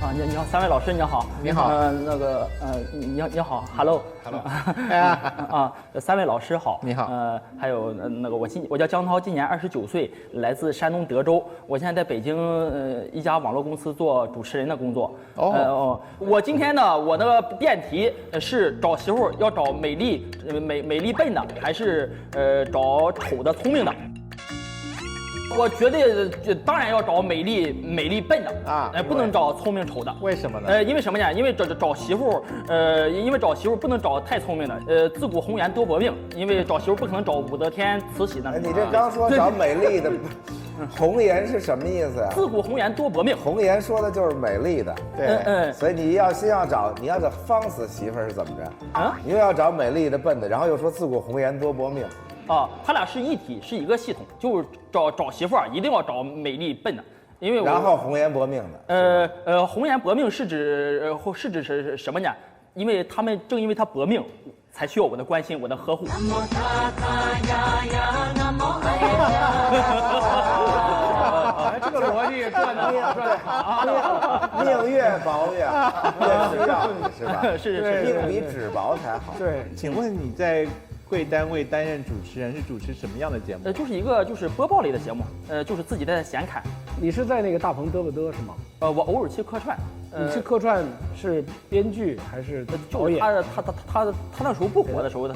啊，你好，三位老师，你好，你好，你好，hello，三位老师好，你好，还有我叫江涛，今年29岁，来自山东德州，我现在在北京一家网络公司做主持人的工作。我今天呢，我那个辩题是找媳妇要找美丽笨的，还是找丑的聪明的？我觉得当然要找美丽笨的啊，不能找聪明丑的。为什么呢？因为什么呢？因为找媳妇，因为找媳妇不能找太聪明的。自古红颜多薄命，因为找媳妇不可能找武则天、慈禧那种。你这刚说找美丽的，红颜是什么意思呀？自古红颜多薄命，红颜说的就是美丽的。对，所以你要找方死媳妇是怎么着？啊，你又要找美丽的笨的，然后又说自古红颜多薄命。啊，他俩是一体，是一个系统，就是找媳妇一定要找美丽笨的，因为然后红颜薄命的。红颜薄命是指什么呢？因为正因为他薄命，才需要我的关心，我的呵护。这个逻辑转得好，命越薄越需要你是吧？是，命比纸薄才好。对，请问你在贵单位担任主持人是主持什么样的节目？就是一个播报类的节目，就是自己在闲侃。你是在那个大鹏嘚不嘚是吗？我偶尔去客串。你去客串是编剧还是导演？他那时候不火的时候，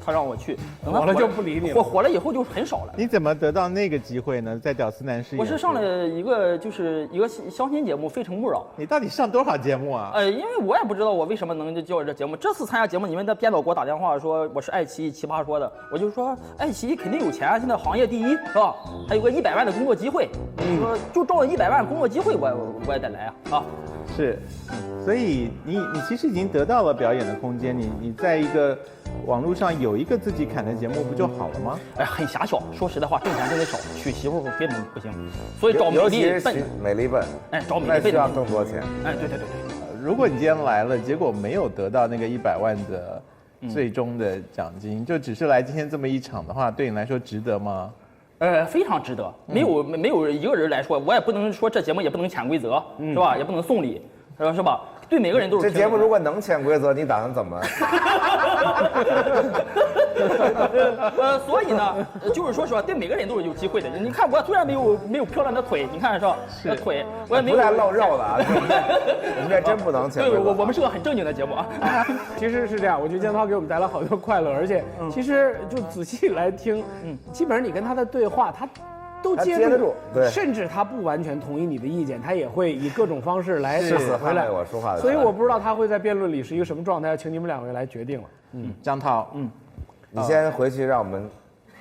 他让我去，等他火了就不理你了。火了以后就很少了。你怎么得到那个机会呢？在《屌丝男士》我是上了一个相亲节目《非诚勿扰》。你到底上多少节目啊？因为我也不知道我为什么能叫这节目。这次参加节目，你们的编导给我打电话说我是爱奇艺奇葩说的，我就说爱奇艺肯定有钱啊，现在行业第一是吧？还有个100万的工作机会，你说就照着100万工作机会，我也得来啊。是，所以你其实已经得到了表演的空间，你在一个网络上有一个自己砍的节目不就好了吗？很狭小，说实在话，挣钱真的少，娶媳妇根本不行，所以找美丽笨，美丽笨，找美丽笨需要更多钱。对。如果你今天来了，结果没有得到那个100万的最终的奖金，就只是来今天这么一场的话，对你来说值得吗？非常值得，没有一个人来说，我也不能说这节目也不能潜规则，是吧？也不能送礼，是吧？对每个人都是。这节目如果能潜规则，你打算怎么？所以呢，就是说实话，对每个人都是有机会的。你看我虽然没有漂亮的腿，你看是吧？那腿我也没有。不带露肉的啊！我们这真不能潜规则。对，我们是个很正经的节目啊。其实是这样，我觉得江涛给我们带来好多快乐，而且其实就仔细来听，基本上你跟他的对话，他都接得住，对，甚至他不完全同意你的意见，他也会以各种方式来誓死捍卫我说话的。所以我不知道他会在辩论里是一个什么状态，要请你们2位来决定了。江涛，你先回去让我们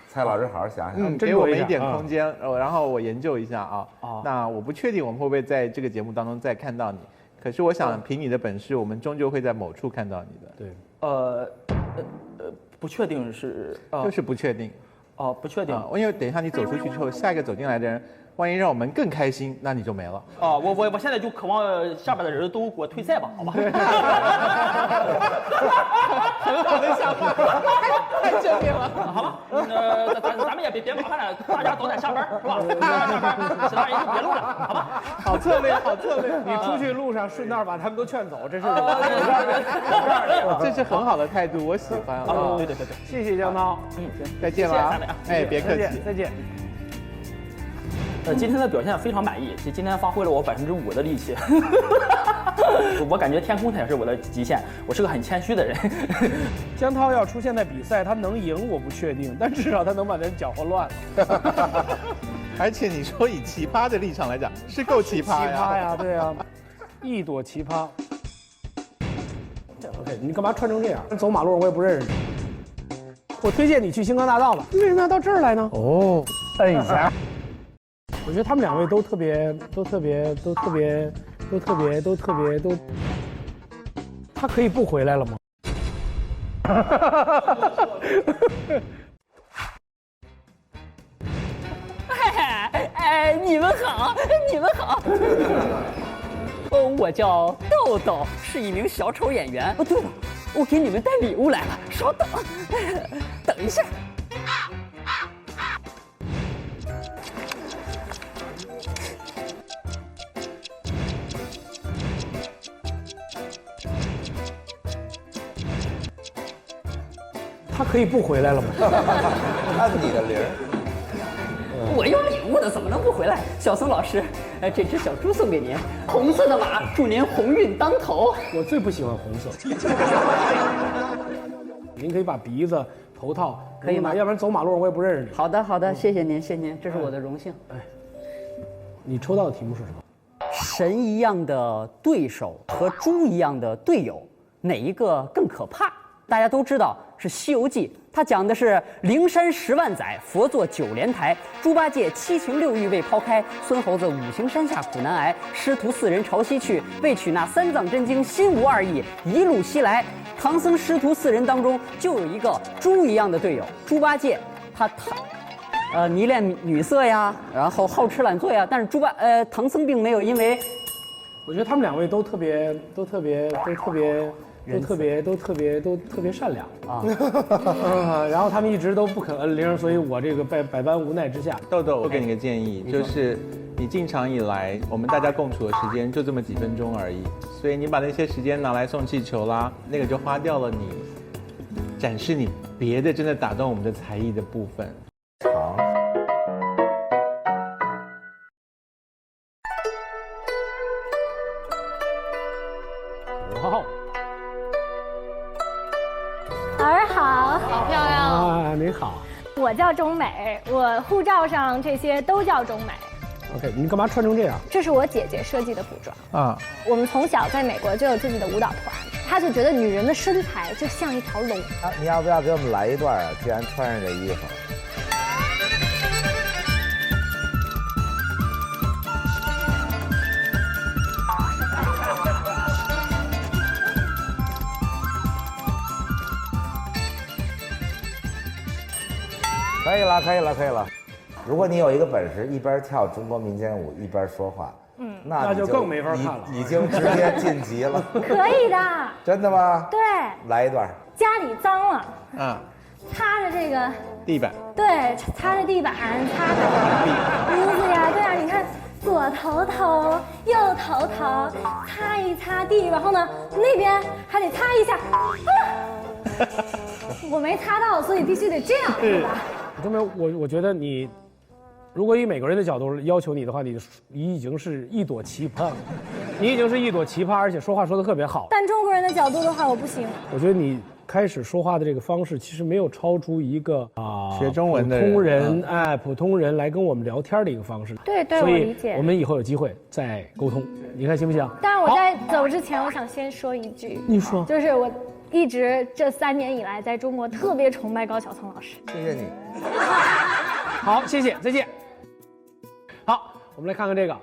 蔡老师好好想想，给我们一点空间，然后我研究一下啊。那我不确定我们会不会在这个节目当中再看到你，可是我想凭你的本事，我们终究会在某处看到你的。对，不确定是，就是不确定。不确定，因为等一下你走出去之后，下一个走进来的人，万一让我们更开心，那你就没了。我现在就渴望下边的人都给我退赛吧，好吧？很好的想法，太正面了，好吧？咱们也别麻烦了，大家早点下班是吧？下班，其他人就别录了，好吧？好策略，好策略。你出去路上顺道把他们都劝走，这是这是很好的态度，我喜欢啊。对，谢谢江涛，行，再见了，别客气，再见。今天的表现非常满意，今天发挥了我5%的力气，我感觉天空才是我的极限，我是个很谦虚的人。江涛要出现在比赛，他能赢我不确定，但至少他能把人搅和乱了。而且你说以奇葩的立场来讲，是够奇葩呀，对呀，一朵奇葩。OK， 你干嘛穿成这样？走马路上我也不认识你。我推荐你去星光大道吧。为什么要到这儿来呢？摁一下。我觉得他们2位都特别，他可以不回来了吗？你们好，你们好。我叫豆豆，是一名小丑演员。对了，我给你们带礼物来了，稍等，等一下。他可以不回来了吗？按你的铃儿。我有礼物的，怎么能不回来？小松老师，这只小猪送给您，红色的马，祝您鸿运当头。我最不喜欢红色。您可以把鼻子、头套可以吗？要不然走马路上我也不认识你。好的，好的，谢谢您，谢谢您，这是我的荣幸。哎，你抽到的题目是什么？神一样的对手和猪一样的队友，哪一个更可怕？大家都知道是《西游记》，它讲的是灵山10万载，佛坐9莲台，猪八戒7情6欲未抛开，孙猴子5行山下苦难挨，师徒4人朝西去，为取那3藏真经，心无二意，一路西来。唐僧师徒4人当中就有一个猪一样的队友，猪八戒，他迷恋女色呀，然后好吃懒做呀，但是唐僧并没有因为，我觉得他们2位都特别善良啊，然后他们一直都不肯摁铃，所以我这个百般无奈之下，豆豆，我给你个建议，就是你进场以来，我们大家共处的时间就这么几分钟而已，所以你把那些时间拿来送气球啦，那个就花掉了你展示你别的真的打动我们的才艺的部分。好。哇，老师好，好漂亮啊，你好。我叫钟美，我护照上这些都叫钟美。OK， 你干嘛穿成这样？这是我姐姐设计的服装啊。我们从小在美国就有自己的舞蹈团，她就觉得女人的身材就像一条龙。啊，你要不要给我们来一段啊？既然穿上这衣服。可以了，可以了，可以了。如果你有一个本事，一边跳中国民间舞一边说话，那就更没法看了，已经直接晋级了。可以的。真的吗？对。来一段。家里脏了，擦着这个地板。对，擦着地板，擦着屋子呀，对啊，你看左头头，右头头，擦一擦地，然后呢，那边还得擦一下。我没擦到，所以必须得这样，是吧？钟美，我觉得你，如果以美国人的角度要求你的话，你已经是一朵奇葩了，你已经是一朵奇葩，而且说话说得特别好。但中国人的角度的话，我不行。我觉得你开始说话的这个方式，其实没有超出一个学中文的普通人，普通人来跟我们聊天的一个方式。对，所以我理解。我们以后有机会再沟通，你看行不行？但是我在走之前，我想先说一句。你说。就是我一直这3年以来，在中国特别崇拜高晓松老师。谢谢你。好，谢谢，再见。好，我们来看看这个。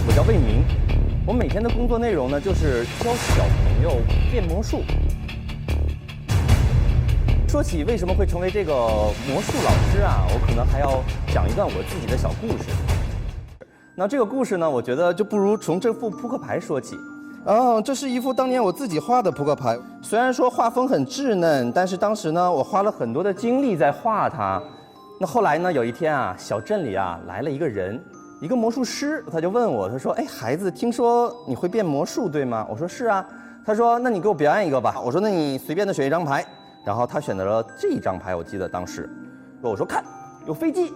我叫魏明，我每天的工作内容呢就是教小朋友变魔术。说起为什么会成为这个魔术老师啊，我可能还要讲一段我自己的小故事。那这个故事呢，我觉得就不如从这副扑克牌说起。这是一副当年我自己画的扑克牌，虽然说画风很稚嫩，但是当时呢，我花了很多的精力在画它。那后来呢，有一天啊，小镇里啊来了一个人，一个魔术师，他就问我，他说：“哎，孩子，听说你会变魔术，对吗？”我说：“是啊。”他说：“那你给我表演一个吧。”我说：“那你随便的选一张牌。”然后他选择了这一张牌，我记得当时，我说：“看，有飞机。”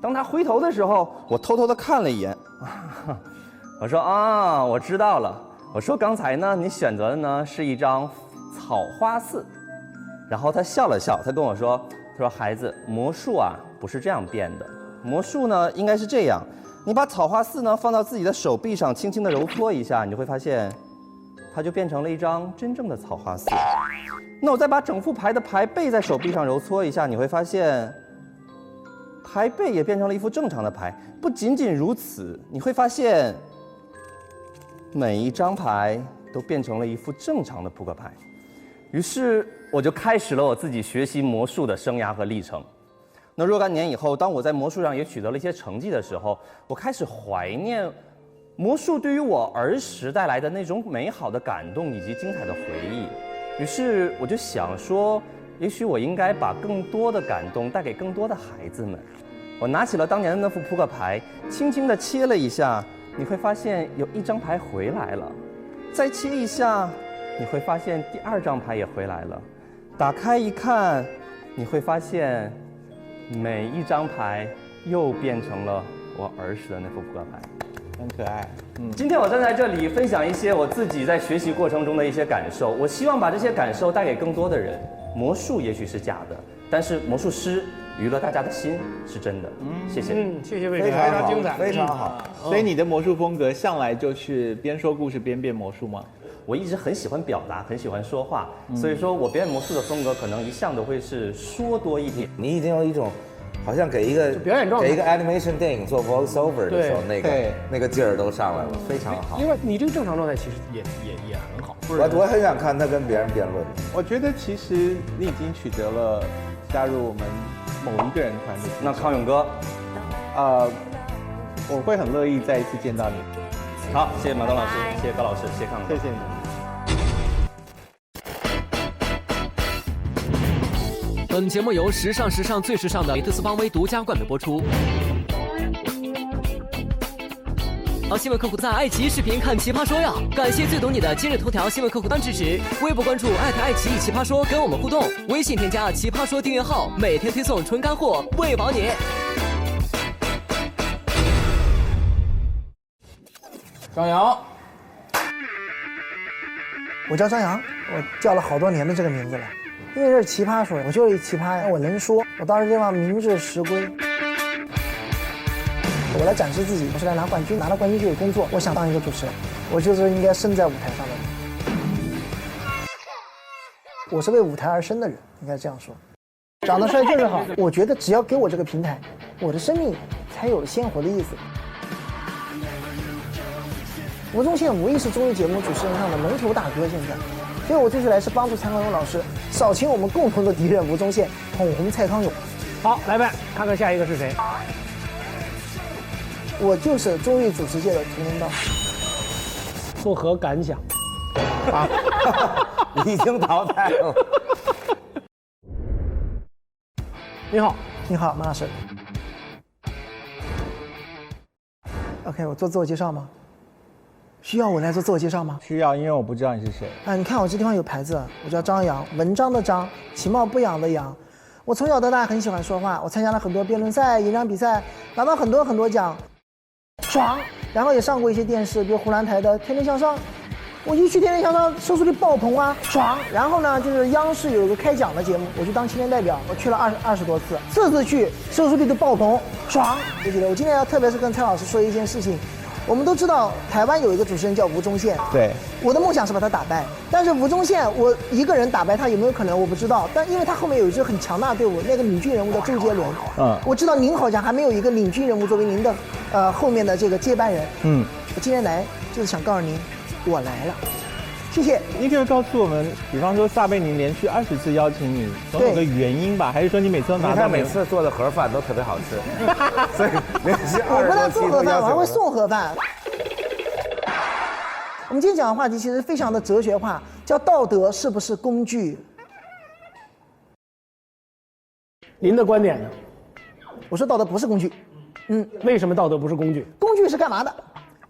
当他回头的时候，我偷偷的看了一眼，我说：“啊，我知道了。”我说：“刚才呢，你选择的呢是一张草花四。”然后他笑了笑，他跟我说：“他说孩子，魔术啊不是这样变的，魔术呢应该是这样，你把草花四呢放到自己的手臂上，轻轻的揉搓一下，你就会发现，它就变成了一张真正的草花四。那我再把整副牌的牌背在手臂上揉搓一下，你会发现，牌背也变成了一副正常的牌。不仅仅如此，你会发现。”每一张牌都变成了一副正常的扑克牌，于是我就开始了我自己学习魔术的生涯和历程。那若干年以后，当我在魔术上也取得了一些成绩的时候，我开始怀念魔术对于我儿时带来的那种美好的感动以及精彩的回忆。于是我就想说，也许我应该把更多的感动带给更多的孩子们。我拿起了当年的那副扑克牌，轻轻地切了一下。你会发现有一张牌回来了，再切一下，你会发现第2张牌也回来了。打开一看，你会发现每一张牌又变成了我儿时的那副扑克牌。很可爱。今天我站在这里分享一些我自己在学习过程中的一些感受，我希望把这些感受带给更多的人。魔术也许是假的，但是魔术师娱乐大家的心是真的。谢谢。谢谢魏晨，非常好，精彩，非常好。所以你的魔术风格向来就是边说故事边变魔术吗？我一直很喜欢表达，很喜欢说话，所以说我表演魔术的风格可能一向都会是说多一点。你已经有一种，好像给一个表演状态，给一个 animation 电影做 voiceover 的时候，那个劲儿都上来了，非常好。另外，你这个正常状态其实也很好。我很想看他跟别人辩论。我觉得其实你已经取得了加入我们某一个人团的。那康永哥，我会很乐意再一次见到你。好，谢谢马东老师，谢谢高老师，谢谢康哥，谢谢你。本节目由时尚最时尚的美特斯邦威独家冠名播出。新闻客户在爱奇艺视频看奇葩说呀！感谢最懂你的今日头条新闻客户端支持，微博关注爱奇艺奇葩说跟我们互动，微信添加奇葩说订阅号，每天推送纯干货，喂饱你。张扬，我叫张扬，我叫了好多年的这个名字了，因为这是奇葩说，我就是一奇葩呀，我能说，我到这地方名至实归。我来展示自己，我是来拿冠军，拿了冠军就有工作。我想当一个主持人，我就是应该生在舞台上的人。我是为舞台而生的人，应该这样说。长得帅就是好，我觉得只要给我这个平台，我的生命才有鲜活的意思。吴宗宪无疑是综艺节目主持人上的龙头大哥，现在，所以我这次来是帮助蔡康永老师扫清我们共同的敌人吴宗宪，捧红蔡康永。好，来呗，看看下一个是谁。我就是综艺主持界的屠龙道，作何感想？啊，已经淘汰了。你好，你好，马老师。OK， 我做自我介绍吗？需要我来做自我介绍吗？需要，因为我不知道你是谁。你看我这地方有牌子，我叫张扬，文章的张，其貌不扬的扬。我从小到大很喜欢说话，我参加了很多辩论赛、演讲比赛，拿到很多奖。爽，然后也上过一些电视，比如湖南台的《天天向上》，我一去《天天向上》收视率爆棚啊，爽。然后呢，就是央视有一个开讲的节目，我去当青年代表，我去了20多次，次去收视率都爆棚，爽。我今天要特别是跟蔡老师说一件事情，我们都知道台湾有一个主持人叫吴宗宪，对，我的梦想是把他打败，但是吴宗宪我一个人打败他有没有可能我不知道，但因为他后面有一支很强大的队伍，那个领军人物叫周杰伦，我知道您好像还没有一个领军人物作为您的后面的这个接班人，我今天来就是想告诉您，我来了，谢谢。你可以告诉我们，比方说撒贝宁连续20次邀请你，总有个原因吧？还是说你每次都拿到？他每次做的盒饭都特别好吃，所以连续我不但20多期做盒饭，都邀请我还会送盒饭。我们今天讲的话题其实非常的哲学化，叫道德是不是工具？您的观点呢？我说道德不是工具。为什么道德不是工具？工具是干嘛的？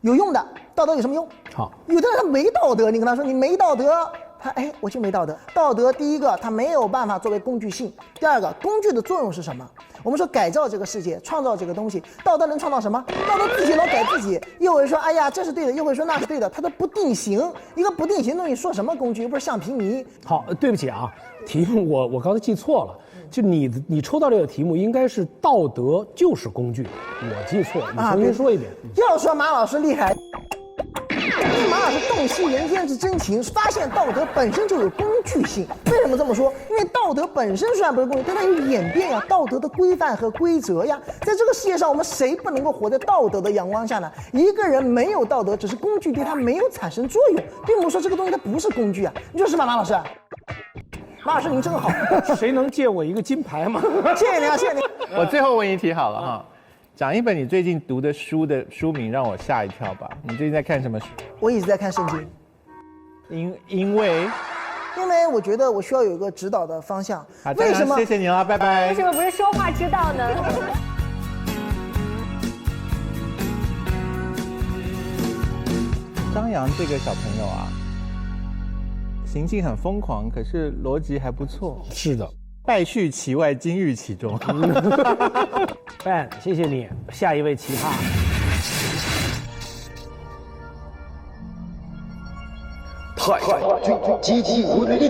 有用的。道德有什么用？好，有的人他没道德，你跟他说你没道德，他我就没道德。道德第一个，它没有办法作为工具性；第二个，工具的作用是什么？我们说改造这个世界，创造这个东西，道德能创造什么？道德自己老改自己，一会儿说哎呀这是对的，一会儿说那是对的，它的不定型，一个不定型的东西说什么工具？又不是橡皮泥。好，对不起啊，题目我刚才记错了，就你抽到这个题目应该是道德就是工具，我记错了，你重新说一遍。要说马老师厉害。因为马老师洞悉人间之真情，发现道德本身就有工具性。为什么这么说？因为道德本身虽然不是工具，但它有演变呀，道德的规范和规则呀。在这个世界上，我们谁不能够活在道德的阳光下呢？一个人没有道德，只是工具，对他没有产生作用，并不是说这个东西它不是工具啊。你说是吧，马老师？马老师您真好。谁能借我一个金牌吗？谢谢您啊，谢谢您。我最后问一题好了哈。讲一本你最近读的书的书名让我吓一跳吧。你最近在看什么书？我一直在看圣经。因为我觉得我需要有一个指导的方向。为什么？谢谢你了，拜拜。为什么不是说话之道呢？张扬这个小朋友啊，行径很疯狂，可是逻辑还不错。是的，败絮其外，金玉其中。Ben， 谢谢你。下一位奇葩。太君积极无力。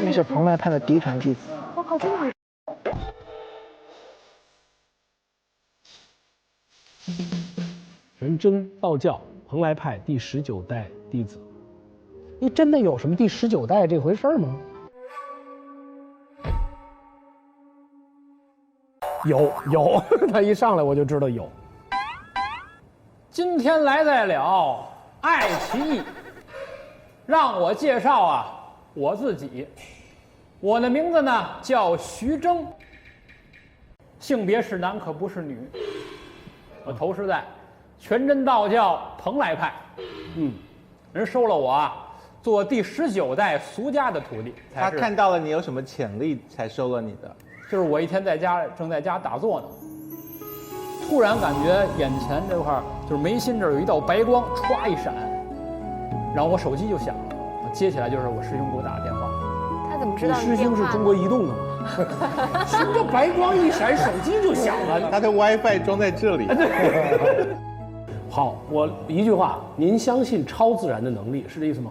这是蓬莱派的嫡传弟子。我靠，真的。仁真道教蓬莱派第19代弟子。你真的有什么第19代这回事吗？有，他一上来我就知道有。今天来在了爱奇艺，让我介绍啊我自己。我的名字呢叫徐峥，性别是男可不是女。我投师在全真道教蓬莱派，人收了我啊做第19代俗家的徒弟。他看到了你有什么潜力，才收了你的。就是我一天正在家打坐呢，突然感觉眼前这块就是眉心这儿有一道白光歘一闪，然后我手机就响了，我接起来就是我师兄给我打的电话。他怎么知道你师兄是中国移动的吗？什么叫白光一闪手机就响了？他的 WiFi 装在这里。对。好，我一句话，您相信超自然的能力是这意思吗？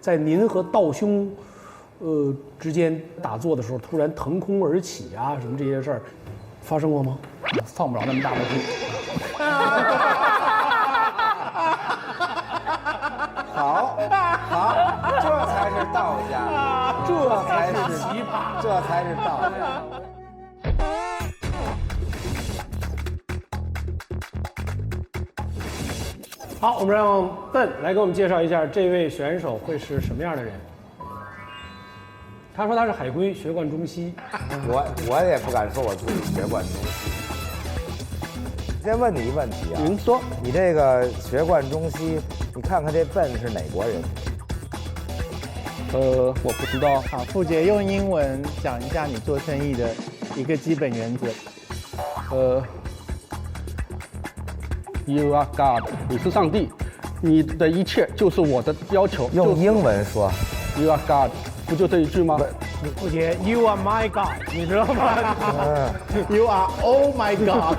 在您和道兄之间打坐的时候，突然腾空而起啊，什么这些事儿，发生过吗？放不了那么大的屁。好，这才是道家，这才是奇葩，这才是道家。好，我们让笨来给我们介绍一下这位选手会是什么样的人。他说他是海归，学贯中西。我也不敢说我自己学贯中西。先问你一个问题啊，您说，你这个学贯中西，你看看这笨是哪国人？我不知道。好，傅姐用英文讲一下你做生意的一个基本原则。You are God， 你是上帝，你的一切就是我的要求。用英文说 ，You are God， 不就这一句吗？傅姐 ，You are my God， 你知道吗？You are oh my God。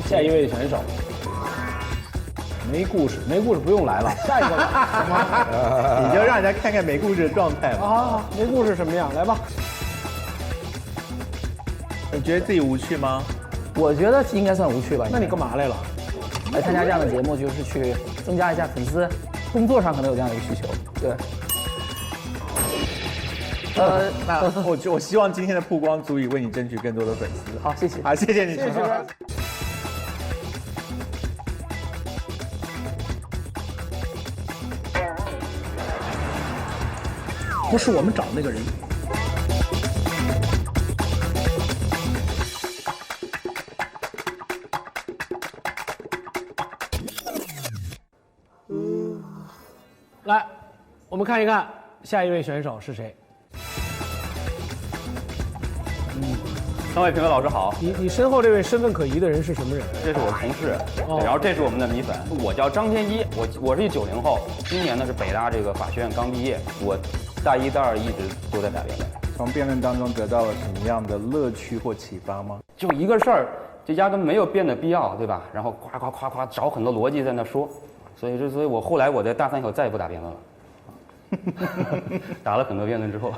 下一位选手，没故事不用来了，下一个吧。你就让人家看看没故事的状态吧。啊，没故事什么样？来吧。你觉得自己无趣吗？我觉得应该算无趣吧。那你干嘛来了？来参加这样的节目，就是去增加一下粉丝，工作上可能有这样的一个需求。对。那我希望今天的曝光足以为你争取更多的粉丝。好，谢谢。好，谢谢你。谢谢。不是我们找那个人。来，我们看一看下一位选手是谁。三位评委老师好。你身后这位身份可疑的人是什么人？这是我的同事，然后这是我们的米粉。我叫张天一，我是一90后，今年呢是北大这个法学院刚毕业。我大一、大二一直都在打辩论。从辩论当中得到了什么样的乐趣或启发吗？就一个事儿，就压根没有辩的必要，对吧？然后夸找很多逻辑在那说。所以我后来我在大三以后再也不打辩论了，打了很多辩论之后，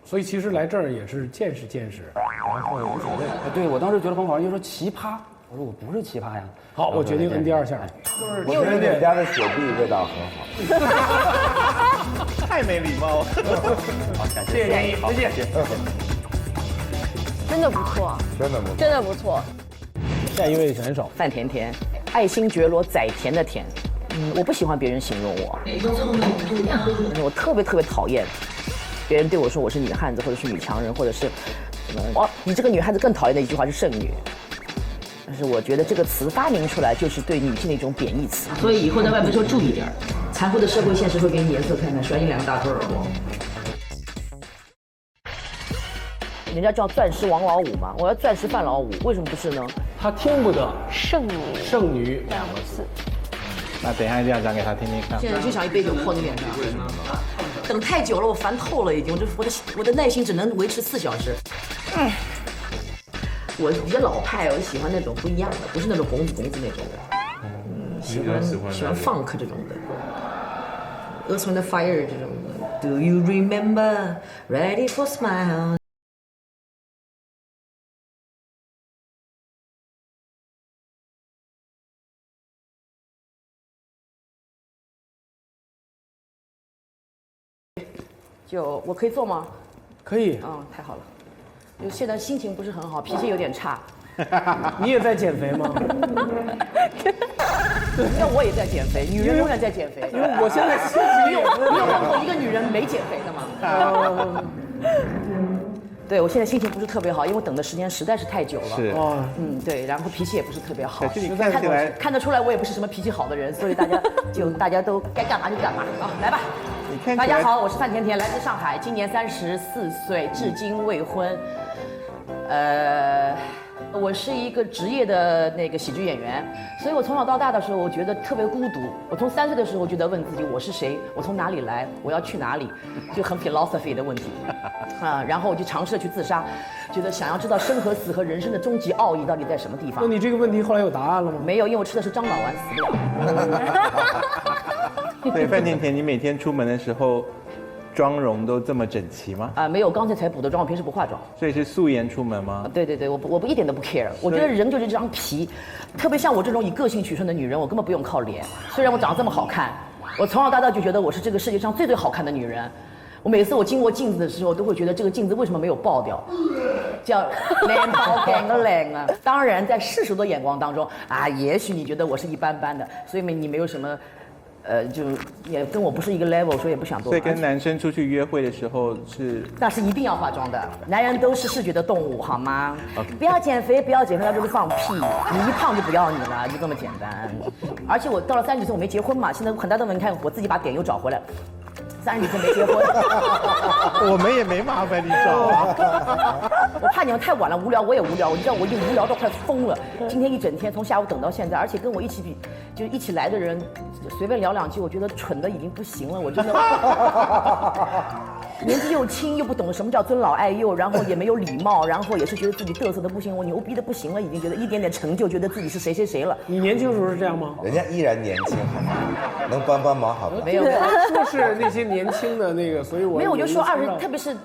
所以其实来这儿也是见识，然后无所谓。对，我当时觉得很好玩，就说奇葩，我说我不是奇葩呀。好，我决定摁第2下。我觉得你们家的雪碧味道很好。太没礼貌了。好，谢谢你，再见。真的不错，真的不错。下一位选手范甜甜，爱新觉罗载甜的甜。我不喜欢别人形容我，我特别讨厌别人对我说我是女汉子，或者是女强人，或者是什么哦，你这个女汉子更讨厌的一句话是剩女。但是我觉得这个词发明出来就是对女性的一种贬义词，所以以后在外面就注意点，残酷的社会现实会给你颜色看看，甩你2个大头耳光。人家叫钻石王老五嘛，我要钻石范老五，为什么不是呢？他听不得剩女，剩女2个字。那等一下这样讲给他听听看。现在就想一杯酒泼你脸上。等太久了，我烦透了已经，我的耐心只能维持4小时。我比较老派，我喜欢那种不一样的，不是那种拱子那种的。喜欢 funk 这种的，Earth Wind Fire 这种的。Do you remember Ready for Smile？就我可以做吗？可以。太好了。就现在心情不是很好，脾气有点差。你也在减肥吗？那我也在减肥，女人永远在减肥。因为我现在心情也你有看过一个女人没减肥的吗？对，我现在心情不是特别好，因为我等的时间实在是太久了。是。对，然后脾气也不是特别好。可是你看起来看得出来，我也不是什么脾气好的人，所以大家都该干嘛就干嘛啊！来吧。大家好，我是范甜甜，来自上海，今年34岁，至今未婚。我是一个职业的那个喜剧演员，所以我从小到大的时候，我觉得特别孤独。我从3岁的时候就在问自己，我是谁？我从哪里来？我要去哪里？就很 philosophy 的问题然后我就尝试着去自杀，觉得想要知道生和死和人生的终极奥义到底在什么地方。那你这个问题后来有答案了吗？没有，因为我吃的是樟脑丸，死不了。对，范甜甜，你每天出门的时候，妆容都这么整齐吗？没有，刚才才补的妆，我平时不化妆。所以是素颜出门吗？对，我不一点都不 care。我觉得人就是这张皮，特别像我这种以个性取胜的女人，我根本不用靠脸。虽然我长得这么好看，我从小到大就觉得我是这个世界上最好看的女人。我每次我经过镜子的时候，都会觉得这个镜子为什么没有爆掉，叫脸爆干个脸啊！当然，在世俗的眼光当中也许你觉得我是一般般的，所以你没有什么。就也跟我不是一个 level， 所以也不想多。所以跟男生出去约会的时候是，那是一定要化妆的。男人都是视觉的动物，好吗？不要减肥，不要减肥，那就是放屁。你一胖就不要你了，就这么简单。而且我到了30几岁，我没结婚嘛，现在很大的问题，你看我自己把点又找回来。30几岁没结婚，我们也没麻烦你找啊。我怕你们太晚了无聊，我也无聊。你知道我已经无聊到快疯了。今天一整天从下午等到现在，而且跟我一起来的人，随便聊2句，我觉得蠢的已经不行了。我真的年纪又轻又不懂什么叫尊老爱幼，然后也没有礼貌，然后也是觉得自己嘚瑟的不行，我牛逼的不行了，已经觉得一点点成就，觉得自己是谁了。你年轻时候是这样吗？人家依然年轻，好吗？能帮忙好吗？没有，说是那些年轻的那个，所以我没有，我就说特别是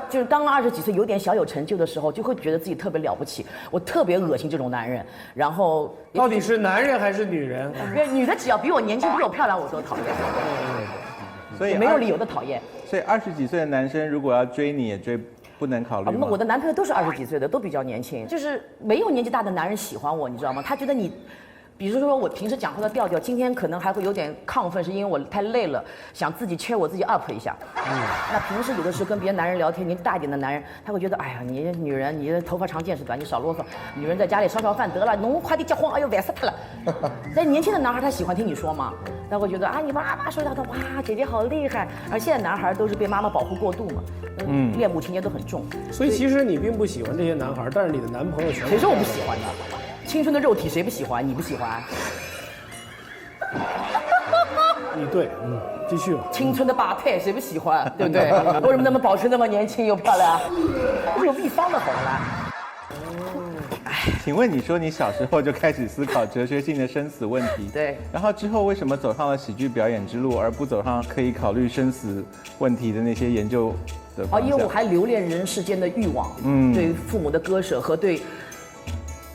就是刚刚20几岁有点小有成就的时候，就会觉得自己特别了不起。我特别恶心这种男人，然后到底是男人还是女人？女的只要比我年轻比我漂亮，我都讨厌。所以没有理由的讨厌。所以20几岁的男生如果要追你，也追不能考虑吗？我的男朋友都是20几岁的，都比较年轻，就是没有年纪大的男人喜欢我，你知道吗？他觉得你。比如说我平时讲话的调调，今天可能还会有点亢奋，是因为我太累了，想自己cheer我自己 up 一下。那平时有的时候跟别的男人聊天，年纪大一点的男人，他会觉得，哎呀，你女人，你的头发长见识短，你少啰嗦。女人在家里烧饭得了，侬快点结婚，哎呦，烦死他了。在年轻的男孩，他喜欢听你说嘛，他会觉得你妈妈说他的，哇，姐姐好厉害。而现在男孩都是被妈妈保护过度嘛，恋母情节都很重。所以其实你并不喜欢这些男孩，但是你的男朋友谁说我不喜欢的？青春的肉体谁不喜欢？你不喜欢？你对，继续吧。青春的霸态谁不喜欢？对不对？为什么他们保持那么年轻又漂亮？不有秘方的红了。请问你说你小时候就开始思考哲学性的生死问题，对，然后之后为什么走上了喜剧表演之路，而不走上可以考虑生死问题的那些研究的方向？因为我还留恋人世间的欲望，对父母的割舍和对。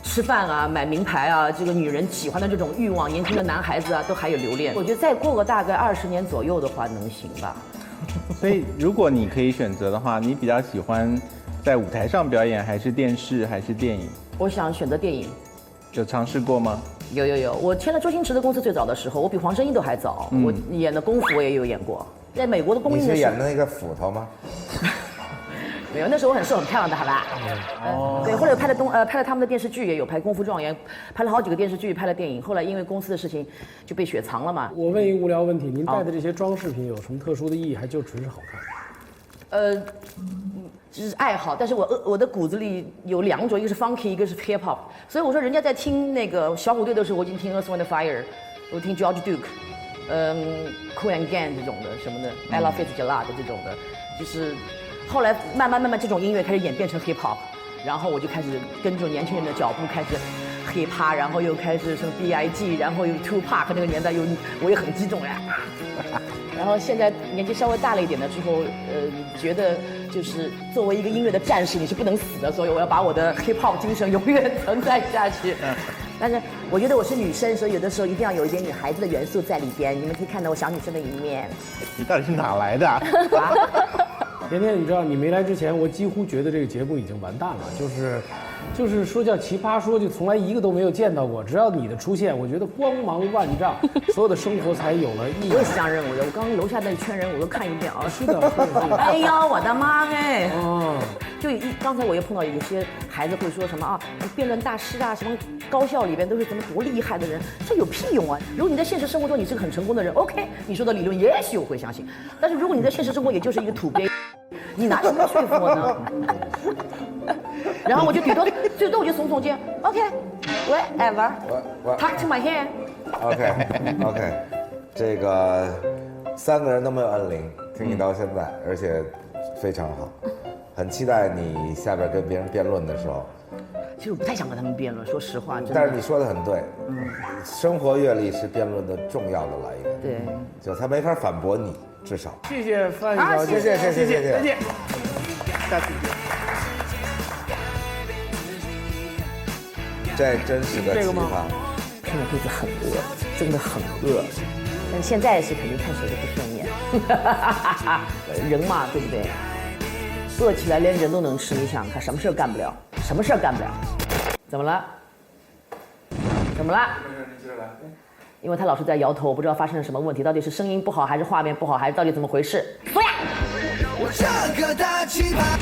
吃饭啊，买名牌啊，这个女人喜欢的这种欲望，年轻的男孩子啊，都还有留恋。我觉得再过个大概20年左右的话，能行吧。所以，如果你可以选择的话，你比较喜欢在舞台上表演，还是电视，还是电影？我想选择电影。有尝试过吗？有，我签了周星驰的公司，最早的时候，我比黄圣依都还早。我演的功夫我也有演过，在美国的公映的时候。你是演的那个斧头吗？没有，那时候我很瘦很漂亮的，好吧？对，后来拍了他们的电视剧，也有拍《功夫状元》，拍了好几个电视剧，拍了电影。后来因为公司的事情就被雪藏了嘛。我问一个无聊问题，您带的这些装饰品有什么特殊的意义，还就纯是好看？只是爱好，但是我的骨子里有2种，一个是 funky， 一个是 hip hop。所以我说，人家在听那个小虎队的时候，我已经听 Earth, Wind and Fire， 我听 George Duke，Cool and Gang 这种的什么的 ，Ella Fitzgerald 这种的，就是后来慢慢这种音乐开始演变成 hip hop， 然后我就开始跟着年轻人的脚步开始 hip hop， 然后又开始什么 B.I.G， 然后又 Tupac 那个年代我也很激动呀。然后现在年纪稍微大了一点了之后，觉得就是作为一个音乐的战士，你是不能死的，所以我要把我的 hip hop 精神永远存在下去。但是我觉得我是女生，所以有的时候一定要有一点女孩子的元素在里边，你们可以看到我小女生的一面。你到底是哪来的？甜甜，你知道你没来之前，我几乎觉得这个节目已经完蛋了，就是说叫奇葩说，就从来一个都没有见到过。只要你的出现，我觉得光芒万丈，所有的生活才有了意义。我也是这样认为的。我刚刚楼下那一圈人我都看一遍啊。是的。哎呀，我的妈哎！哦，就刚才我也碰到有些孩子会说什么啊，辩论大师啊，什么高校里边都是怎么多厉害的人，这有屁用啊！如果你在现实生活中你是个很成功的人 ，OK， 你说的理论也许我会相信。但是如果你在现实生活也就是一个土鳖，你拿什么说服我呢？然后我就最多我就耸耸肩 ，OK，whatever，talk to my hand。OK， 这个3个人都没有按铃，听你到现在，而且非常好，很期待你下边跟别人辩论的时候。其实我不太想跟他们辩论，说实话。但是你说的很对，生活阅历是辩论的重要的来源。对，就他没法反驳你，至少。谢谢范小姐，谢谢，再见。下次见。这真是个奇葩。现在肚子很饿，真的很饿，但现在是肯定看谁都不顺眼。人嘛，对不对？饿起来连人都能吃，你想想看，什么事儿干不了？什么事儿干不了？怎么了？怎么了？因为他老是在摇头，我不知道发生了什么问题，到底是声音不好，还是画面不好，还是到底怎么回事？说呀！我这个大奇葩。